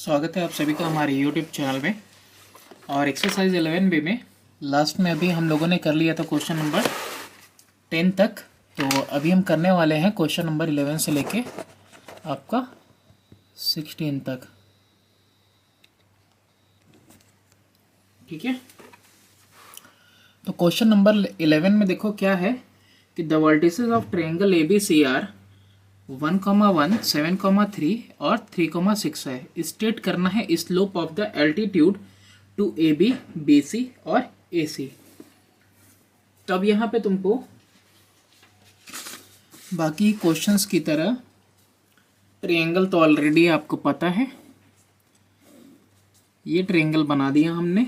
स्वागत है आप सभी का हमारे यूट्यूब चैनल में। और एक्सरसाइज 11B में लास्ट में अभी हम लोगों ने कर लिया था क्वेश्चन नंबर 10 तक। तो अभी हम करने वाले हैं क्वेश्चन नंबर 11 से लेके आपका 16 तक। ठीक है, तो क्वेश्चन नंबर 11 में देखो क्या है कि the vertices of triangle ABC are 1,1, 7,3 और 3,6 है। स्टेट करना है slope of the altitude to AB, BC और AC। तो अब यहाँ पे तुमको बाकी क्वेश्चंस की तरह ट्रायंगल तो ऑलरेडी आपको पता है। ये ट्रायंगल बना दिया हमने,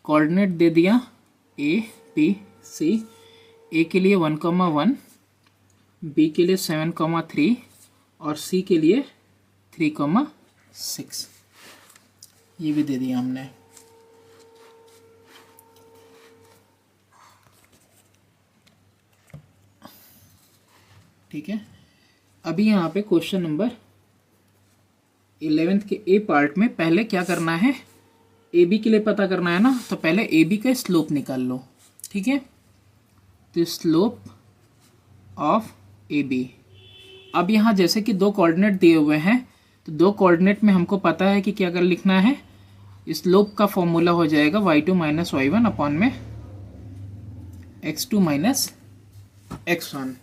कोऑर्डिनेट दे दिया ABC। A के लिए 1,1, B के लिए 7,3 और C के लिए 3,6 ये भी दे दिया हमने। ठीक है, अभी यहाँ पे क्वेश्चन नंबर 11 के ए पार्ट में पहले क्या करना है, AB के लिए पता करना है ना, तो पहले AB का स्लोप निकाल लो। ठीक है, तो स्लोप ऑफ AB। अब यहाँ जैसे कि दो कोऑर्डिनेट दिए हुए हैं, तो दो कोऑर्डिनेट में हमको पता है कि क्या कर लिखना है, स्लोप का फॉर्मूला हो जाएगा y2 माइनस y1 अपॉन में x2 माइनस x1।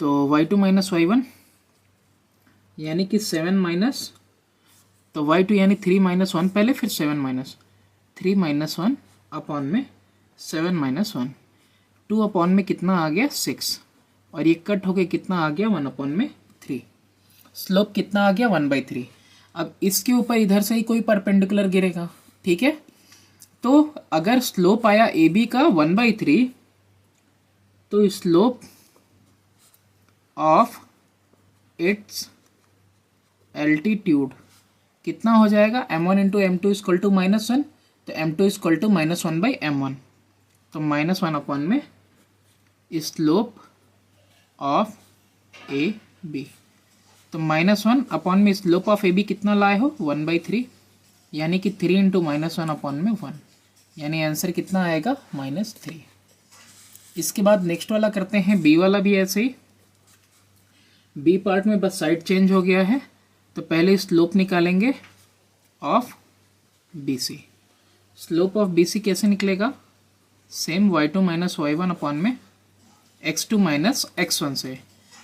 तो y2 माइनस y1 यानी कि 7 माइनस, तो y2 यानी 3 माइनस 1 पहले, फिर 7 माइनस 3 माइनस 1 अपॉन में 7 माइनस 1। 2 अपॉन में कितना आ गया 6, और ये कट होके कितना आ गया 1 अपॉन में 3। स्लोप कितना आ गया 1/3। अब इसके ऊपर इधर से ही कोई परपेंडिकुलर गिरेगा। ठीक है, तो अगर स्लोप आया AB का 1/3, तो स्लोप ऑफ इट्स एल्टीट्यूड कितना हो जाएगा, m1 into m2 equal to -1, तो m2 इक्वल टू -1/m1, तो -1 अपॉन में स्लोप ऑफ AB। तो -1 अपॉन में स्लोप ऑफ AB कितना लाए हो 1/3, यानी कि 3 इंटू -1 अपॉन में 1, यानी आंसर कितना आएगा -3। इसके बाद नेक्स्ट वाला करते हैं, B वाला भी ऐसे ही। B पार्ट में बस साइड चेंज हो गया है, तो पहले स्लोप निकालेंगे of BC। Slope of BC कैसे निकलेगा, same y2 minus y1 upon में x2 माइनस x1 से,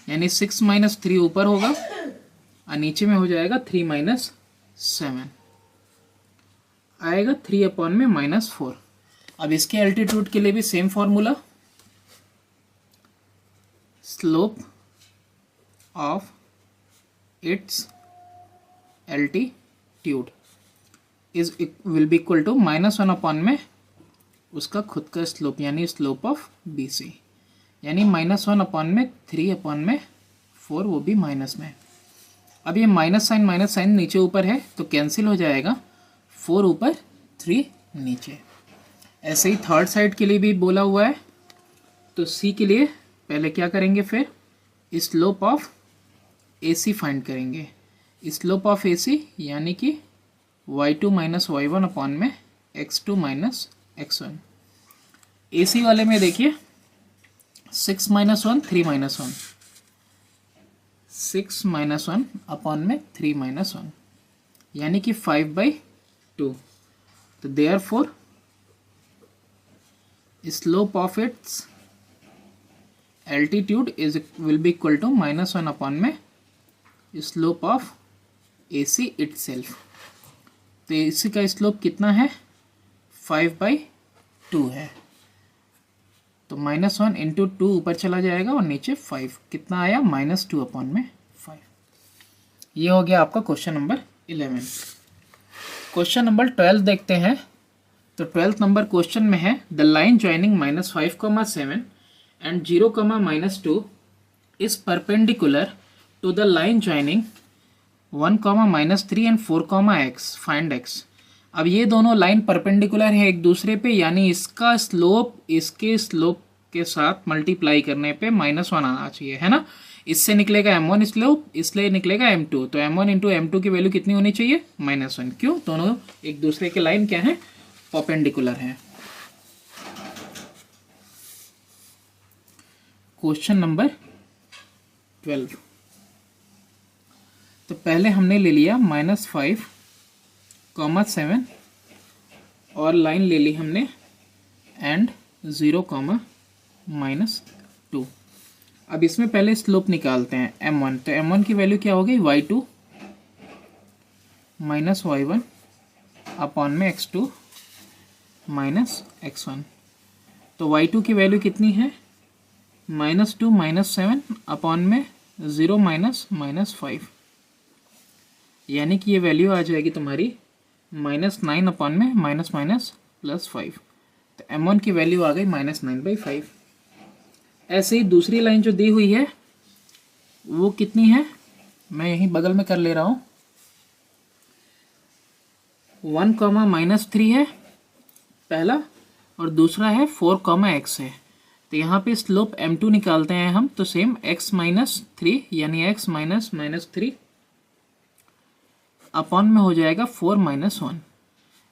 यानी 6 माइनस 3 ऊपर होगा और नीचे में हो जाएगा 3 माइनस 7 आएगा, 3 अपॉन में -4। अब इसके एल्टीट्यूड के लिए भी same formula, slope of its altitude is will be equal to -1 upon में उसका खुद का स्लोप, यानी स्लोप ऑफ BC, यानी -1 अपॉन में 3 अपॉन में 4, वो भी माइनस में। अब ये माइनस साइन नीचे ऊपर है तो कैंसिल हो जाएगा, 4 ऊपर 3 नीचे। ऐसे ही थर्ड साइड के लिए भी बोला हुआ है, तो C के लिए पहले क्या करेंगे, फिर स्लोप ऑफ AC फाइंड करेंगे। स्लोप ऑफ AC यानी कि y2 माइनस y1 अपॉन में x2 माइनस x1। AC वाले में देखिए 6 माइनस 1 3 माइनस 1, 6 माइनस 1 अपॉन में 3 माइनस 1, यानी कि 5/2। तो therefore slope of its altitude is will be equal to -1 upon में स्लोप ऑफ AC इटसेल्फ। तो AC का स्लोप कितना है 5/2 है, तो -1 इंटू 2 ऊपर चला जाएगा और नीचे 5, कितना आया -2 अपॉन में 5। ये हो गया आपका क्वेश्चन नंबर 11। क्वेश्चन नंबर 12 देखते हैं। तो 12th नंबर क्वेश्चन में है, the line joining -5,7 and 0,-2 is perpendicular to the line joining 1,-3 and 4,x, find x। अब ये दोनों लाइन परपेंडिकुलर है एक दूसरे पे, यानी इसका स्लोप इसके स्लोप के साथ मल्टीप्लाई करने पे -1 आना चाहिए, है ना। इससे निकलेगा m1 स्लोप, इसलिए निकलेगा m2। तो m1 इंटू m2 की वैल्यू कितनी होनी चाहिए? -1। क्यों? दोनों एक दूसरे के लाइन क्या है? परपेंडिकुलर है। Question number 12। तो पहले हमने ले लिया -5, 7 और लाइन ले ली हमने एंड 0, -2। अब इसमें पहले स्लोप निकालते हैं m1। तो m1 की वैल्यू क्या हो गई? y2 -y1 अपॉन में x2 -x1। तो y2 की वैल्यू कितनी है? -2 -7 अपॉन में 0 -5, यानी कि ये वैल्यू आ जाएगी तुम्हारी -9 अपॉन में -+5। तो m1 की वैल्यू आ गई -9/5। ऐसे ही दूसरी लाइन जो दी हुई है वो कितनी है? मैं यहीं बगल में कर ले रहा हूँ। 1, -3 है पहला और दूसरा है 4, x है। तो यहाँ पे स्लोप m2 निकालते हैं हम। तो सेम x -3 यानी x -3 अपॉन में हो जाएगा 4 -1,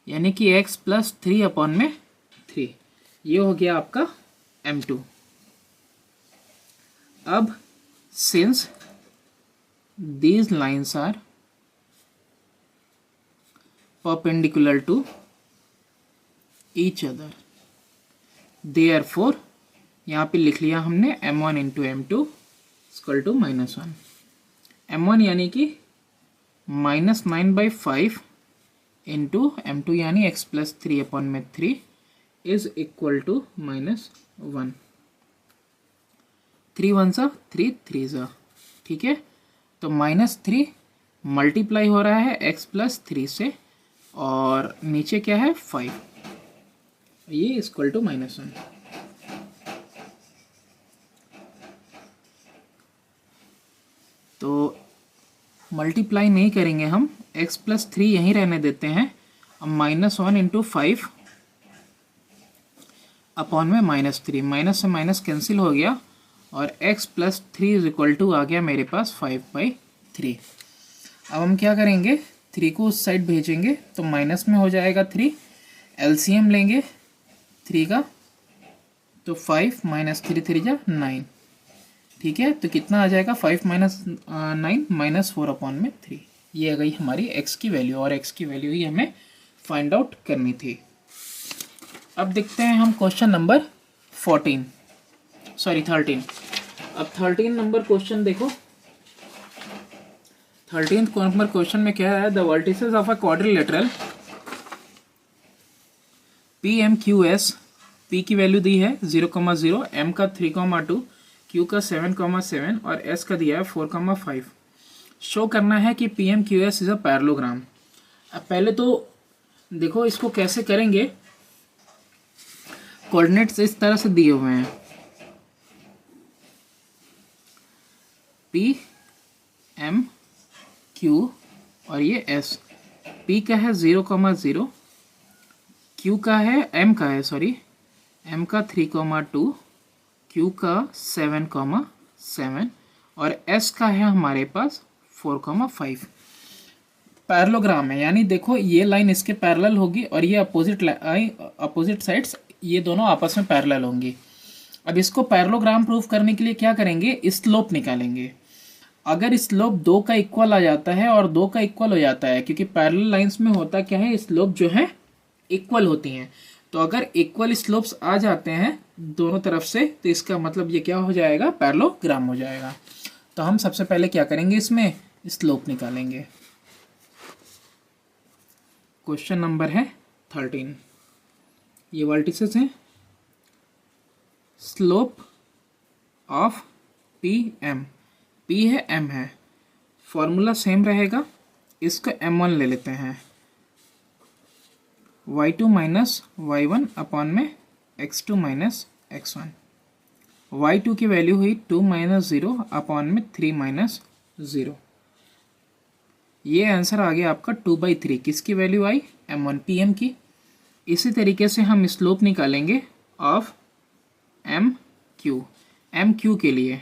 यानी कि x +3 अपॉन में 3। ये हो गया आपका m2। अब since these lines are perpendicular to each other, therefore यहाँ पे लिख लिया हमने m1 into m2 equal to -1। m1 यानी कि -9/5 इंटू m2 यानी x +3 अपॉन में 3 इज इक्वल टू -1। 3 1 सा 3 3 सा, ठीक है। तो -3 मल्टीप्लाई हो रहा है x +3 से और नीचे क्या है 5, ये इक्वल टू -1। तो मल्टीप्लाई नहीं करेंगे हम, x +3 यहीं रहने देते हैं। अब -1 इंटू 5 अपॉन में -3, माइनस से माइनस कैंसिल हो गया और x +3 इज इक्वल टू आ गया मेरे पास 5/3। अब हम क्या करेंगे? 3 को उस साइड भेजेंगे तो माइनस में हो जाएगा 3। एलसीएम लेंगे 3 का, तो 5 -3 3 9, ठीक है। तो कितना आ जाएगा? 5 - 9 -4 अपॉन में 3। ये आ गई हमारी x की वैल्यू और x की वैल्यू ही हमें फाइंड आउट करनी थी। अब देखते हैं हम क्वेश्चन नंबर 13 अब 13 नंबर क्वेश्चन देखो। 13th नंबर क्वेश्चन में क्या है? The vertices of a quadrilateral PMQS, P की वैल्यू दी है 0,0, M का 3,2, Q का 7,7 और S का दिया है 4,5। शो करना है कि PMQS इज अ पैरेललोग्राम। अब पहले तो देखो इसको कैसे करेंगे। कोऑर्डिनेट्स इस तरह से दिए हुए हैं, P M Q और ये S। P का है 0,0, Q का है M का है M का 3,2, Q का 7,7 और S का है हमारे पास 4,5। पैरेललोग्राम है, यानी देखो ये लाइन इसके पैरेलल होगी और ये अपोजिट साइड्स ये दोनों आपस में पैरेलल होंगी। अब इसको पैरेललोग्राम प्रूफ करने के लिए क्या करेंगे? स्लोप निकालेंगे। अगर स्लोप 2 का इक्वल आ जाता है और 2 का इक्वल हो जाता है, क्योंकि पैरेलल लाइंस में होता क्या है, स्लोप जो है इक्वल होती हैं। तो अगर इक्वल स्लोप्स आ जाते हैं दोनों तरफ से तो इसका मतलब ये क्या हो जाएगा? पैरेललोग्राम हो जाएगा। तो हम सबसे पहले क्या करेंगे? इसमें स्लोप निकालेंगे। क्वेश्चन नंबर है 13। ये वर्टिसेस हैं। स्लोप ऑफ PM, P है M है, फॉर्मूला सेम रहेगा। इसको M1 ले लेते हैं, y2 - y1 अपॉन में x2 - x1। y2 की वैल्यू हुई 2 - 0 अपॉन में 3 - 0। ये आंसर आ गया आपका 2/3। किसकी वैल्यू आई? M1 PM की। इसी तरीके से हम स्लोप निकालेंगे ऑफ MQ के लिए।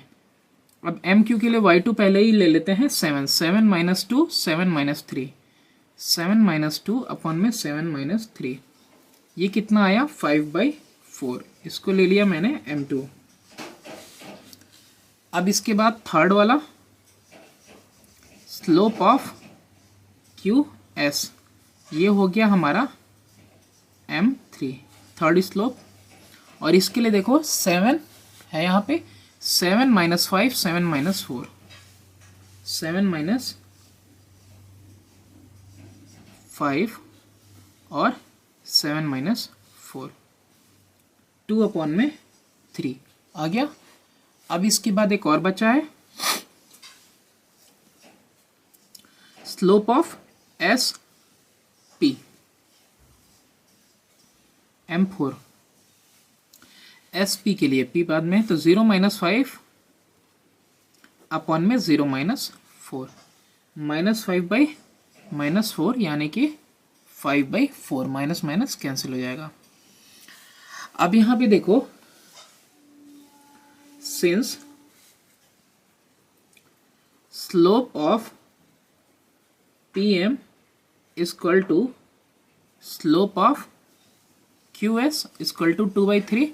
अब एम क्यू के लिए y2 पहले ही ले लेते हैं 7, 7 माइनस 2 7 माइनस 3, 7 माइनस 2 अपॉन में 7 माइनस 3, ये कितना आया 5/4, इसको ले लिया मैंने m2। अब इसके बाद थर्ड वाला स्लोप ऑफ क्यू एस, ये हो गया हमारा m3 थर्ड स्लोप। और इसके लिए देखो 7 है यहाँ पे, 7 माइनस 5 7 माइनस 4, 7 माइनस 5 और 7 माइनस 4, 2 अपॉन में 3 आ गया। अब इसके बाद एक और बचा है slope of S P m4, S P के लिए p बाद में, तो 0 माइनस 5 अपॉन में 0 माइनस 4, माइनस 5 बाई माइनस 4 यानी कि 5/4, माइनस माइनस कैंसिल हो जाएगा। अब यहाँ पे देखो since slope of PM is equal to slope of QS is equal to 2/3,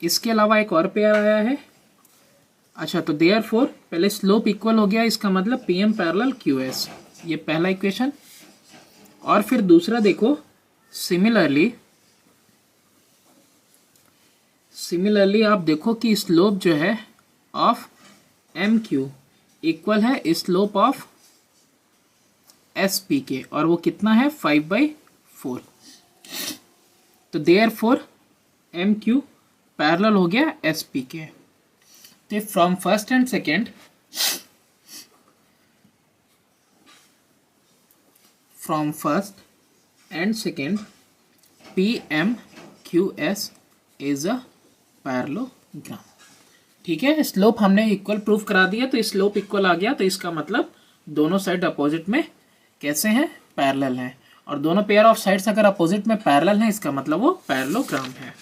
इसके अलावा एक और पेयर आया है। अच्छा, तो देयरफॉर पहले स्लोप इक्वल हो गया, इसका मतलब PM पैरेलल QS, ये पहला इक्वेशन। और फिर दूसरा देखो सिमिलरली आप देखो कि स्लोप जो है ऑफ MQ इक्वल है स्लोप ऑफ SP के, और वो कितना है 5/4। तो देयरफॉर MQ पैरेलल हो गया SP के। तो from first and second, from first and second PMQS is a parallelogram. ठीक है, स्लोप हमने इक्वल प्रूफ करा दिया, तो स्लोप इक्वल आ गया, तो इसका मतलब दोनों साइड अपोजिट में कैसे हैं, पैरेलल हैं। और दोनों पेयर ऑफ साइड्स अगर अपोजिट में पैरेलल हैं, इसका मतलब वो पैरेललोग्राम है।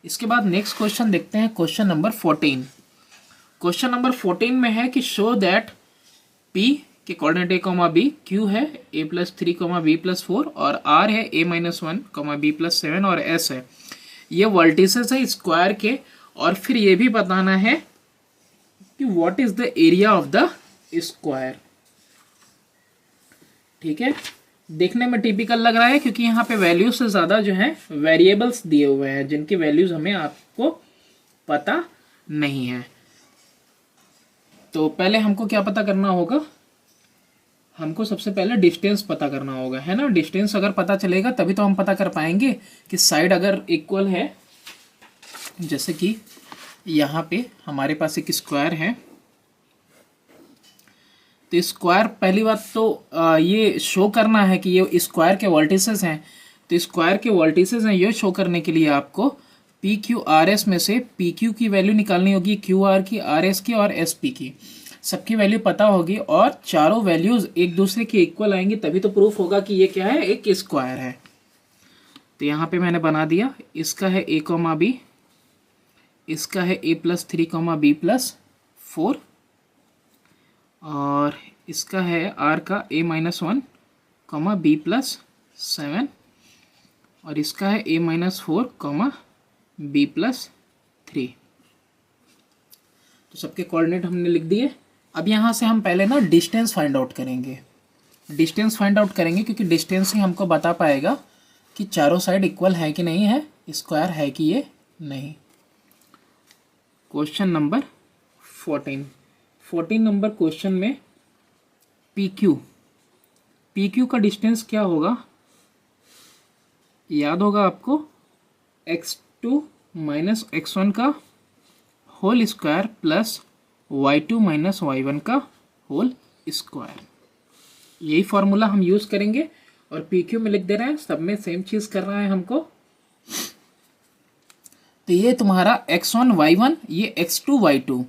इसके बाद नेक्स्ट क्वेश्चन देखते हैं, क्वेश्चन नंबर 14। क्वेश्चन नंबर 14 में है कि शो दैट P के कोऑर्डिनेट a, b, Q है a+3, b+4 और R है a-1, b+7 और S है, ये वर्टिसेस है स्क्वायर के। और फिर ये भी बताना है कि what is the area of the square. ठीक है, देखने में टिपिकल लग रहा है क्योंकि यहाँ पे वैल्यूज से ज़्यादा जो है वेरिएबल्स दिए हुए हैं जिनकी वैल्यूज हमें आपको पता नहीं है। तो पहले हमको क्या पता करना होगा, हमको सबसे पहले डिस्टेंस पता करना होगा, है ना। डिस्टेंस अगर पता चलेगा तभी तो हम पता कर पाएंगे कि साइड अगर इक्वल है। जैसे कि यहाँ पे हमारे पास एक स्क्वायर है, तो स्क्वायर पहली बात तो ये शो करना है कि ये स्क्वायर के वर्टिसेस हैं। तो स्क्वायर के वर्टिसेस हैं, ये शो करने के लिए आपको PQRS में से PQ की वैल्यू निकालनी होगी, QR की, RS की और SP की, सबकी वैल्यू पता होगी। और चारों वैल्यूज एक दूसरे के इक्वल आएंगी, तभी तो प्रूफ होगा कि ये क्या है, एक स्क्वायर है। तो यहाँ पे मैंने बना दिया, इसका है a, b, इसका है a+3, b+4 और इसका है R का a-1, b+7 और इसका है a-4, b+3। तो सबके कोऑर्डिनेट हमने लिख दिए। अब यहाँ से हम पहले ना डिस्टेंस फाइंड आउट करेंगे, क्योंकि डिस्टेंस ही हमको बता पाएगा कि चारों साइड इक्वल है कि नहीं है, स्क्वायर है कि ये नहीं। क्वेश्चन नंबर 14 नंबर क्वेश्चन में PQ का डिस्टेंस क्या होगा, याद होगा आपको, x2 माइनस x1 का whole square plus y2 minus y1 का होल स्क्वायर। यही फॉर्मूला हम यूज़ करेंगे और PQ में लिख दे रहे हैं, सब में सेम चीज़ कर रहा है हमको। तो ये तुम्हारा x1 y1, ये x2 y2,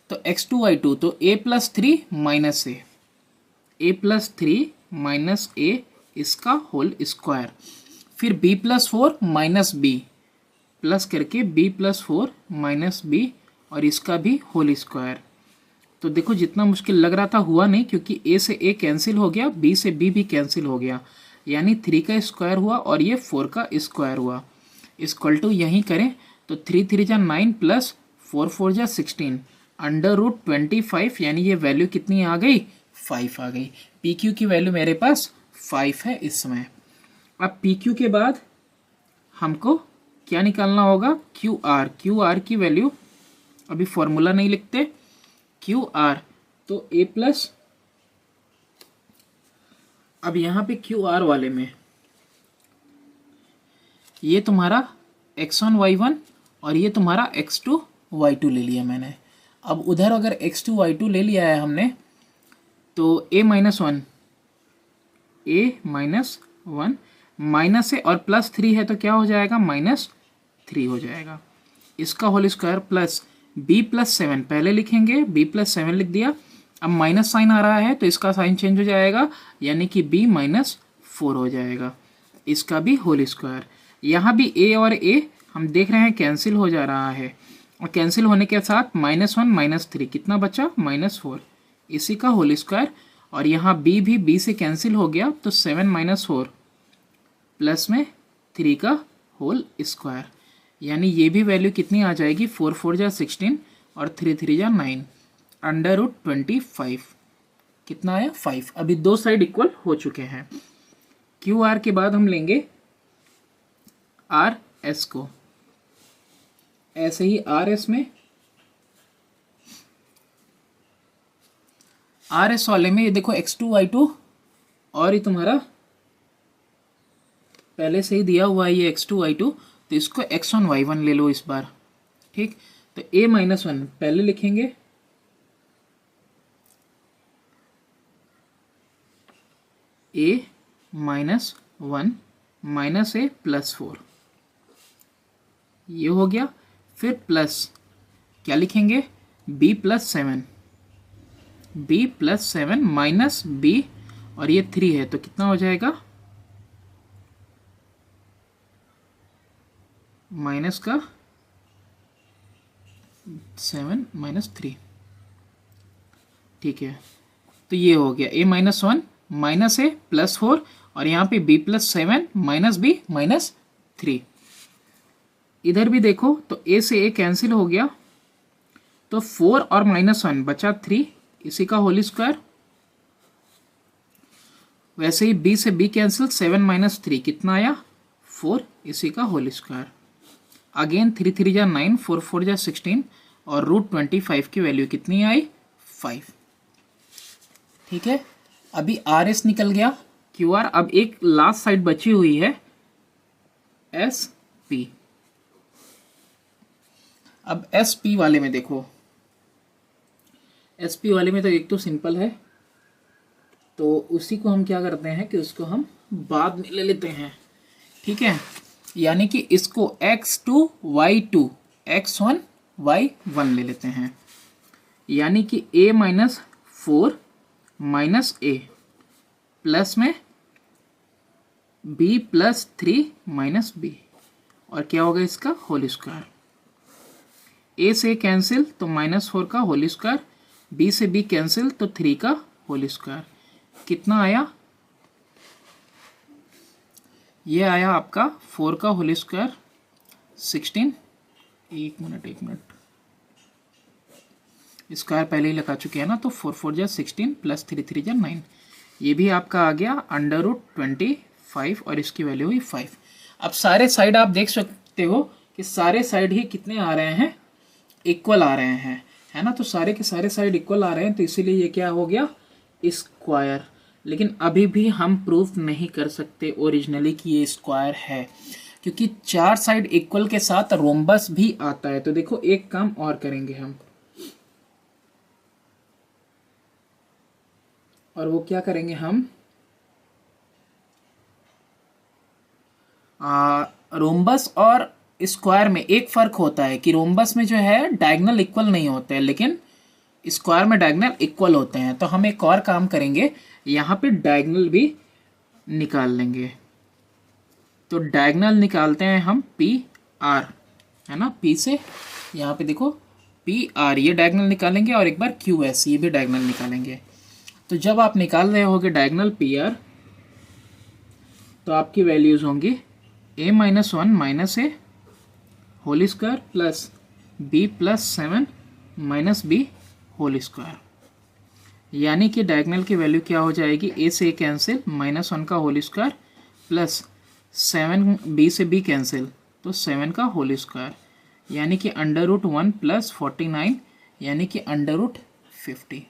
तो x2 y2 तो a+3 माइनस a इसका होल स्क्वायर, फिर b+4 माइनस b प्लस करके b+4 माइनस b और इसका भी होल स्क्वायर। तो देखो जितना मुश्किल लग रहा था हुआ नहीं, क्योंकि ए से ए कैंसिल हो गया, बी से बी भी कैंसिल हो गया, यानी 3 का स्क्वायर हुआ और ये 4 का स्क्वायर हुआ। इक्वल टू यहीं करें तो 3 3 जा 9 प्लस 4 4 जा 16 √25, यानी ये वैल्यू कितनी आ गई, 5 आ गई। पी क्यू की वैल्यू मेरे पास 5 है इस समय। अब पी क्यू के बाद हमको क्या निकालना होगा, क्यू आर। क्यू आर की वैल्यू, अभी फॉर्मूला नहीं लिखते, क्यू आर तो ए प्लस, अब यहाँ पे क्यू आर वाले में ये तुम्हारा x1 y1 और ये तुम्हारा x2 y2 ले लिया मैंने। अब उधर अगर x2 y2 ले लिया है हमने तो a माइनस वन माइनस से और प्लस 3 है तो क्या हो जाएगा, -3 हो जाएगा। इसका whole square plus b plus 7 पहले लिखेंगे, b प्लस 7 लिख दिया। अब माइनस साइन आ रहा है तो इसका साइन चेंज हो जाएगा, यानी कि b -4 हो जाएगा। इसका भी होल स्क्वायर। यहाँ भी a और a हम देख रहे हैं कैंसिल हो जा रहा है, और कैंसिल होने के साथ -1 -3 कितना बचा, -4, इसी का होल स्क्वायर। और यहाँ b भी b से कैंसिल हो गया तो 7 - 4 प्लस में 3 का होल स्क्वायर, यानी ये भी वैल्यू कितनी आ जाएगी, 4 4 जा 16 और 3 3 जा 9 √25 कितना आया, 5। अभी दो साइड इक्वल हो चुके हैं। क्यू आर के बाद हम लेंगे आर एस को, ऐसे ही आर एस में, आर एस वाले में ये देखो x2 y2 और ये तुम्हारा पहले से ही दिया हुआ है ये x2 y2, तो इसको x1 y1 ले लो इस बार, ठीक। तो a -1 पहले लिखेंगे, a -1 माइनस a +4 ये हो गया। फिर प्लस क्या लिखेंगे, b + 7 माइनस b और ये 3 है तो कितना हो जाएगा, माइनस का 7 - 3, ठीक है। तो ये हो गया a -1 माइनस a +4 और यहाँ पे b + 7 माइनस b -3। इधर भी देखो तो a से a कैंसिल हो गया तो 4 और -1 बचा 3, इसी का होल स्क्वायर। वैसे ही b से b कैंसिल, 7 - 3 कितना आया, 4, इसी का होल स्क्वायर। अगेन 3 3 जा 9, 4 4 जा 16 और √25 की वैल्यू कितनी आई, 5, ठीक है। अभी आर एस निकल गया, क्यू आर। अब एक लास्ट साइड बची हुई है एस पी। अब एस पी वाले में देखो, एस पी वाले में तो एक तो सिंपल है, तो उसी को हम क्या करते हैं कि उसको हम बाद में ले लेते हैं, ठीक है। यानी कि इसको x2 y2 x1 y1 ले लेते हैं, यानी कि a -4 - a प्लस में b + 3 - b और क्या होगा इसका होल स्क्वायर। a से कैंसिल तो -4 का होल स्क्वायर, b से b कैंसिल तो 3 का होल स्क्वायर। कितना आया, ये आया आपका 4 का होल स्क्वायर 16। एक मिनट, स्क्वायर पहले ही लगा चुके हैं ना, तो 4 4 जा 16 प्लस 3 3 जा 9, ये भी आपका आ गया √25 और इसकी वैल्यू हुई 5। अब सारे साइड आप देख सकते हो कि सारे साइड ही कितने आ रहे हैं, इक्वल आ रहे हैं, है ना। तो सारे के सारे साइड इक्वल आ रहे हैं, तो इसीलिए ये क्या हो गया, स्क्वायर। लेकिन अभी भी हम प्रूफ नहीं कर सकते ओरिजिनली कि ये स्क्वायर है, क्योंकि 4 साइड इक्वल के साथ रोम्बस भी आता है। तो देखो एक काम और करेंगे हम, और वो क्या करेंगे हम, रोम्बस और स्क्वायर में एक फ़र्क होता है कि रोम्बस में जो है डायगोनल इक्वल नहीं होते हैं, लेकिन स्क्वायर में डायगोनल इक्वल होते हैं। तो हम एक और काम करेंगे, यहाँ पे डायगोनल भी निकाल लेंगे। तो डायगोनल निकालते हैं हम पी आर, है ना। पी से यहाँ पे देखो पी आर, ये डायगनल निकालेंगे, और एक बार क्यू एस, ये भी डायगनल निकालेंगे। तो जब आप निकाल रहे होगे डायगनल पी आर, तो आपकी वैल्यूज़ होंगी a minus one minus a whole square plus b plus 7 minus b whole square. यानी कि डायगनल की वैल्यू क्या हो जाएगी, a से a कैंसिल, माइनस वन का होल स्क्वायर प्लस 7, b से b कैंसिल, तो 7 का होल स्क्वायर, यानी कि अंडर रूट 1 प्लस 49, यानी कि अंडर रूट 50,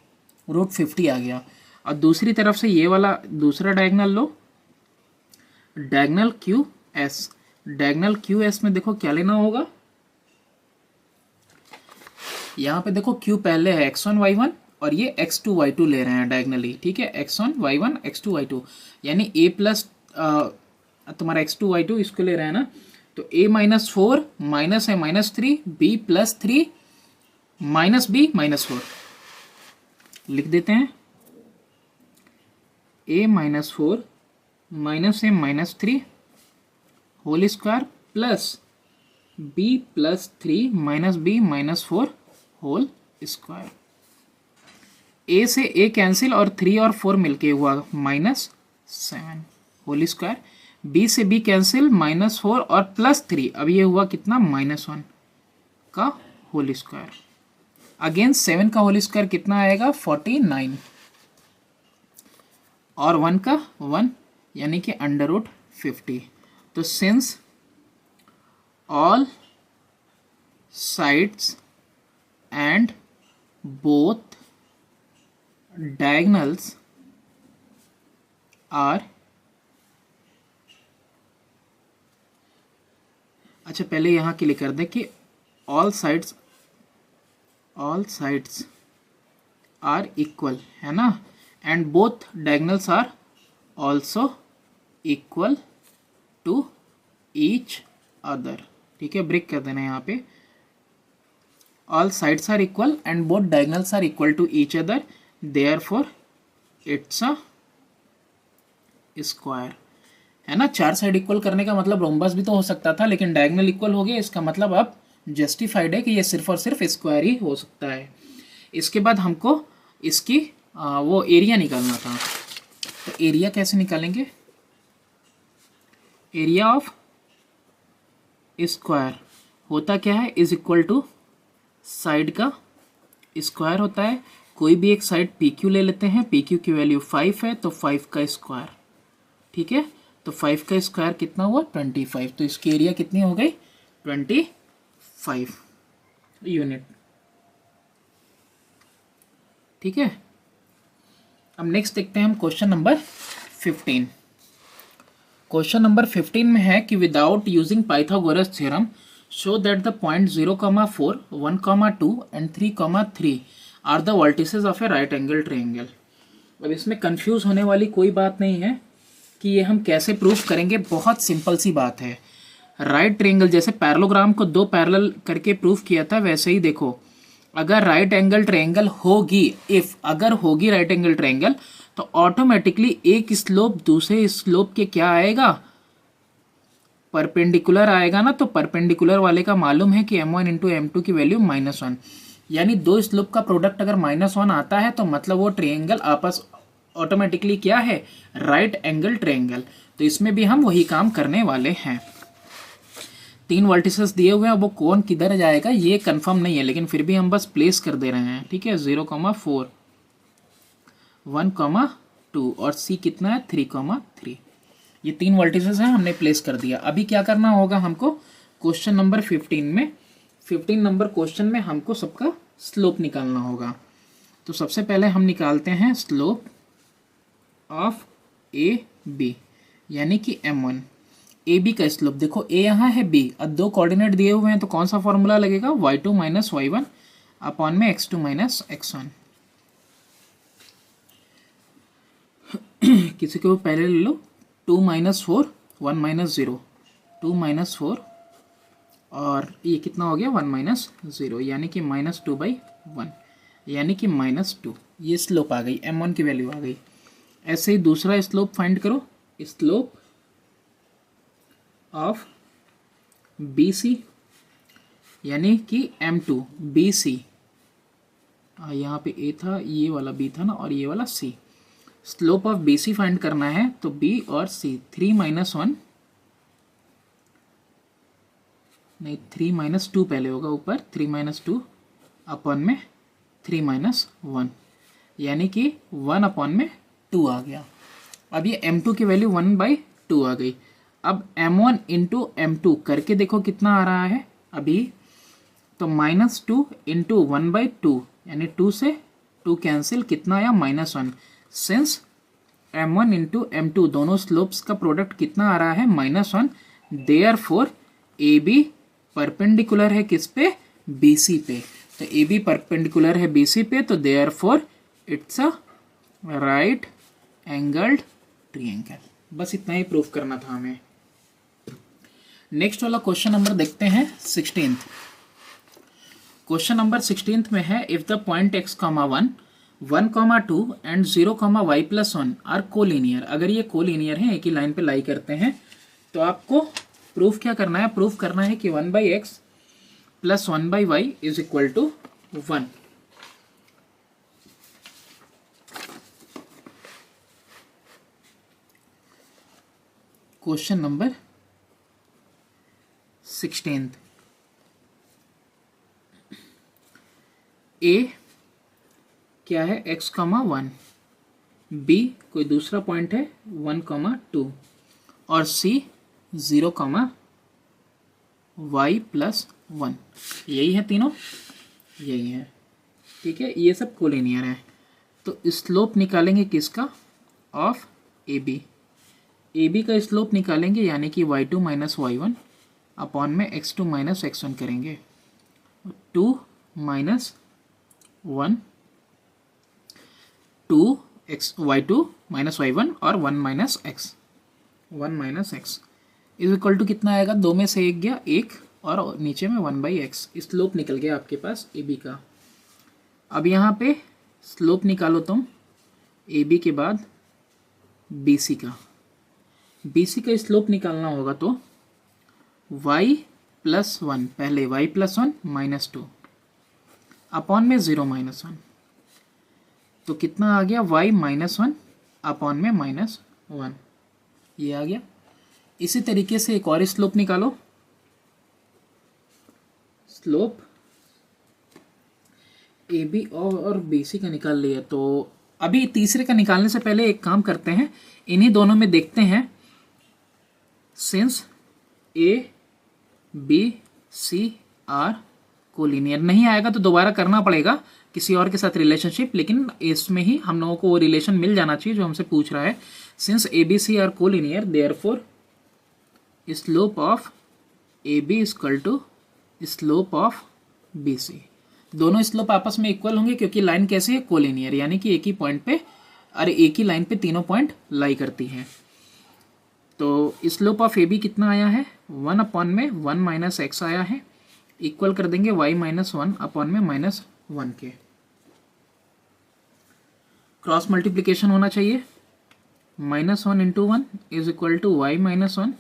रूट 50 आ गया। और दूसरी तरफ से ये वाला दूसरा डायगनल लो, diagonal Q S. Diagonal Q S में देखो क्या लेना होगा, यहाँ पे देखो क्यू पहले है x1 y1 और ये x2 y2 ले रहे हैं डायगनली, ठीक है, x1 y1 x2 y2, यानी a प्लस तुम्हारा x2 y2 इसको ले रहे हैं ना, तो a माइनस 4 माइनस है minus 3, b plus 3 minus b minus 4 लिख देते हैं, a माइनस 4 माइनस है minus 3 whole square plus b plus 3 minus b minus 4 whole square. a से a कैंसिल और 3 और 4 मिलके हुआ माइनस 7 होल स्क्वायर, b से b कैंसिल माइनस 4 और प्लस 3, अब ये हुआ कितना माइनस 1 का होल स्क्वायर। अगेन 7 का होल स्क्वायर कितना आएगा 49 और 1 का 1, यानी कि अंडर रूट 50। तो since all sides and both diagonals are, अच्छा पहले यहाँ के लिए कर दें कि all sides are equal, है ना, and both diagonals are also equal to each other, ठीक है, ब्रेक कर देना यहाँ पे, all sides are equal and both diagonals are equal to each other, therefore it's a square, है ना। चार साइड इक्वल करने का मतलब रोम्बस भी तो हो सकता था, लेकिन डायगोनल इक्वल हो गया, इसका मतलब अब जस्टिफाइड है कि ये सिर्फ और सिर्फ स्क्वायर ही हो सकता है। इसके बाद हमको इसकी वो एरिया निकालना था, तो एरिया कैसे निकालेंगे, एरिया ऑफ स्क्वायर होता क्या है, इज इक्वल टू साइड का स्क्वायर होता है। कोई भी एक साइड पी क्यू ले लेते हैं, पी क्यू की वैल्यू 5 है, तो 5 का स्क्वायर, ठीक है, तो 5 का स्क्वायर कितना हुआ 25, तो इसकी एरिया कितनी हो गई 25 यूनिट, ठीक है। अब नेक्स्ट देखते हैं हम क्वेश्चन नंबर 15। क्वेश्चन नंबर 15 में है कि without using Pythagoras theorem show that the point 0, 4, 1, 2 and 3, 3 are the vertices of a right angle triangle। अब इसमें कंफ्यूज होने वाली कोई बात नहीं है कि ये हम कैसे प्रूफ करेंगे, बहुत सिंपल सी बात है। राइट ट्रायंगल जैसे पैरेललोग्राम को दो पैरेलल करके प्रूफ किया था, वैसे ही देखो अगर राइट एंगल ट्रायंगल होगी, अगर होगी राइट एंगल ट्रायंगल, तो ऑटोमेटिकली एक स्लोप दूसरे स्लोप के क्या आएगा, परपेंडिकुलर आएगा ना। तो परपेंडिकुलर वाले का मालूम है कि m1 इंटू m2 की वैल्यू -1, यानी दो स्लोप का प्रोडक्ट अगर -1 आता है तो मतलब वो ट्रायंगल आपस ऑटोमेटिकली क्या है, राइट एंगल ट्रायंगल। तो इसमें भी हम वही काम करने वाले हैं। 3 वर्टिसेस दिए हुए हैं, वो कौन किधर जाएगा ये कंफर्म नहीं है, लेकिन फिर भी हम बस प्लेस कर दे रहे हैं, ठीक है। 0, 4, 1, 2 और c कितना है 3, 3, ये 3 वर्टिसेस हैं, हमने प्लेस कर दिया। अभी क्या करना होगा हमको, क्वेश्चन नंबर 15 नंबर क्वेश्चन में हमको सबका स्लोप निकालना होगा। तो सबसे पहले हम निकालते हैं स्लोप ऑफ ए बी, यानी कि m1। ए बी का स्लोप देखो, a यहाँ है, b, अब दो कोऑर्डिनेट दिए हुए हैं, तो कौन सा फॉर्मूला लगेगा, y2 माइनस y1 अपॉन में x2 माइनस x1। किसी को पहले ले लो, 2 - 4, 1 - 0, 2 - 4 और ये कितना हो गया 1 - 0, यानी कि -2/1, यानी कि -2। ये स्लोप आ गई, m1 की वैल्यू आ गई। ऐसे ही दूसरा स्लोप फाइंड करो, स्लोप ऑफ BC यानी कि M2 BC, यहाँ पे A था, ये वाला B था ना, और ये वाला C। Slope of BC find करना है, तो B और C 3 - 1 नहीं 3 - 2 पहले होगा, ऊपर 3 - 2 अपॉन में 3 - 1, यानी कि 1 अपॉन में 2 आ गया। अब ये M2 की वैल्यू 1/2 आ गई। अब M1 इंटू M2 करके देखो कितना आ रहा है अभी, तो -2 इंटू 1/2, यानी 2 से 2 कैंसिल, कितना आया -1। सिंस M1 इंटू M2 दोनों स्लोप्स का प्रोडक्ट कितना आ रहा है -1, देयरफॉर AB परपेंडिकुलर है किस पे, BC पे। तो AB परपेंडिकुलर है BC पे, तो therefore it's a right angled triangle. बस इतना ही प्रूफ करना था हमें। नेक्स्ट वाला क्वेश्चन नंबर देखते हैं 16th। क्वेश्चन नंबर 16th में है, if the point x, 1, 1, 2 and 0, y+1 are collinear. अगर ये कोलिनियर है, एक ही लाइन पे लाई करते हैं, तो आपको प्रूफ क्या करना है, प्रूफ करना है कि 1/x + 1/y is equal to 1। Question number 16th, A क्या है, x, 1, B कोई दूसरा पॉइंट है 1, 2, और C 0, y+1। यही है तीनों, यही है, ठीक है। ये सब कोलिनियर है। तो स्लोप निकालेंगे किसका, ऑफ AB। AB का स्लोप निकालेंगे, यानी कि y2 - y1 अपॉन में x2 - x1 करेंगे। 2 - 1 2x y2 - y1 और 1 - x, 1 - x is equal to कितना आएगा, 2 में से 1 गया 1, और नीचे में 1/x। स्लोप निकल गया आपके पास AB का। अब यहाँ पे स्लोप निकालो तुम AB के बाद BC का। BC का स्लोप निकालना होगा, तो y+1, पहले y+1 -2 अपॉन में 0 - 1, तो कितना आ गया, y -1 अपॉन में -1, ये आ गया। इसी तरीके से एक और स्लोप निकालो, स्लोप AB और BC का निकाल लिया। तो अभी तीसरे का निकालने से पहले एक काम करते हैं, इन्हीं दोनों में देखते हैं, since A B C are collinear. नहीं आएगा तो दोबारा करना पड़ेगा किसी और के साथ रिलेशनशिप, लेकिन इसमें ही हम लोगों को वो रिलेशन मिल जाना चाहिए जो हमसे पूछ रहा है। Since ABC are collinear, therefore slope of AB equal to slope of BC। दोनों स्लोप आपस में इक्वल होंगे, क्योंकि लाइन कैसी है, कोलिनियर, यानी कि एक ही पॉइंट पे, अरे एक ही लाइन पे तीनों पॉइंट लाई करती हैं। तो स्लोप ऑफ AB कितना आया है, 1 अपॉन में 1 - x आया है, इक्वल कर देंगे y - 1 अपॉन में -1 के। क्रॉस मल्टीप्लिकेशन होना चाहिए, -1 × 1 इज इक्वल टू y - 1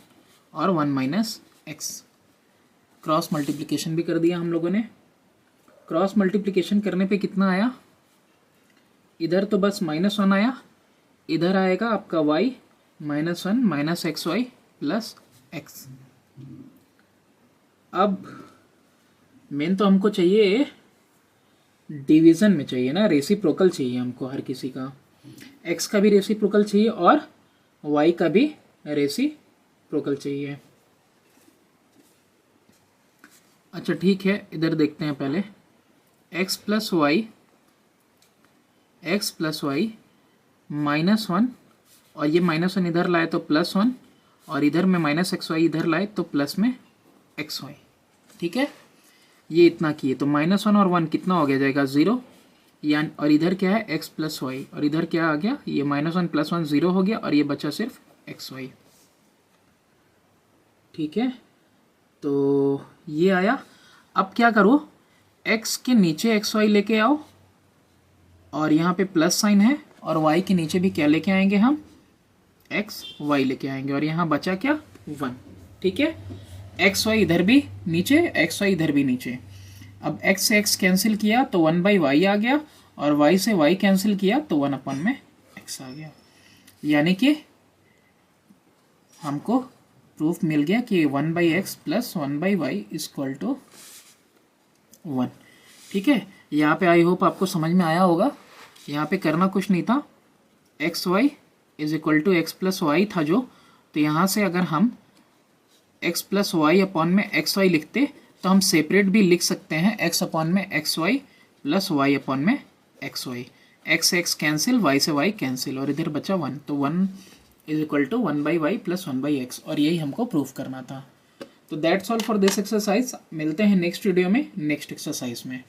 और 1 - x। क्रॉस मल्टीप्लिकेशन भी कर दिया हम लोगों ने। क्रॉस मल्टीप्लिकेशन करने पे कितना आया, इधर तो बस -1 आया, इधर आएगा आपका y -1 - xy + x। अब मेन तो हमको चाहिए डिवीज़न में चाहिए ना, रेसिप्रोकल चाहिए हमको हर किसी का। x का भी रेसिप्रोकल चाहिए और y का भी रेसिप्रोकल चाहिए। अच्छा ठीक है, इधर देखते हैं पहले, x + y -1, और ये -1 इधर लाए तो +1, और इधर में -xy इधर लाए तो प्लस में xy, ठीक है। ये इतना किए तो -1 और 1 कितना हो गया जाएगा, 0, यानी, और इधर क्या है x + y, और इधर क्या आ गया, ये -1 + 1 0 हो गया, और ये बचा सिर्फ xy, ठीक है। तो ये आया। अब क्या करो, x के नीचे xy लेके आओ, और यहाँ पे प्लस साइन है, और y के नीचे भी क्या लेके आएंगे हम, xy लेके आएंगे, और यहाँ बचा क्या, 1, ठीक है। एक्स वाई इधर भी नीचे, एक्स वाई इधर भी नीचे। अब एक्स से एक्स कैंसिल किया तो 1/y आ गया, और y से y कैंसिल किया तो 1/x आ गया। यानी कि हमको प्रूफ मिल गया कि 1/x plus 1/y equal to 1। ठीक है, यहाँ पे आई होप आपको समझ में आया होगा। यहाँ पे करना कुछ नहीं था, X Y is equal to X plus Y था जो, तो यहाँ से अगर हम x प्लस वाई अपॉन में एक्स वाई लिखते तो हम सेपरेट भी लिख सकते हैं, x अपॉन में X Y plus Y upon में X Y. X X cancel, y से y कैंसिल, और इधर बचा 1, तो 1 is equal to 1/y plus 1/x, और यही हमको प्रूफ करना था। तो that's all for this exercise. मिलते हैं नेक्स्ट वीडियो में नेक्स्ट एक्सरसाइज में।